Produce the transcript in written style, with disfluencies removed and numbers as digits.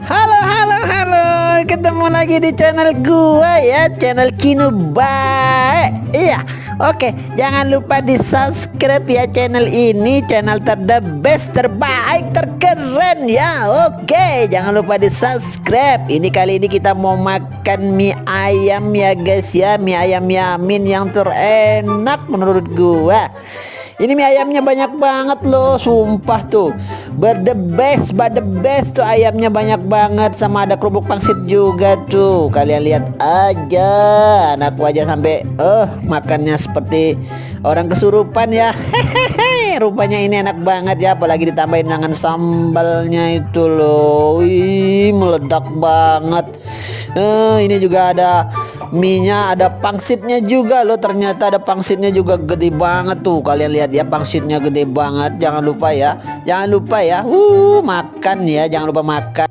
Halo halo halo, ketemu lagi di channel gua ya, channel Kinubae. Iya, oke, jangan lupa di subscribe ya channel ini, channel best, terbaik, terkeren ya. Oke, jangan lupa di subscribe. Ini kali ini kita mau makan mie ayam ya guys ya, mie ayam Yamin yang terenak menurut gua. Ini mie ayamnya banyak banget loh, sumpah tuh. The best tuh, ayamnya banyak banget, sama ada kerupuk pangsit juga tuh. Kalian lihat aja, anakku aja sampai makannya seperti orang kesurupan ya. Hehehe, rupanya ini enak banget ya, apalagi ditambahin dengan sambalnya itu loh. Wih, meledak banget. Ini juga ada mie-nya, ada pangsitnya juga loh. Ternyata ada pangsitnya juga, gede banget tuh. Kalian lihat ya, pangsitnya gede banget. Jangan lupa ya, makan ya, jangan lupa makan.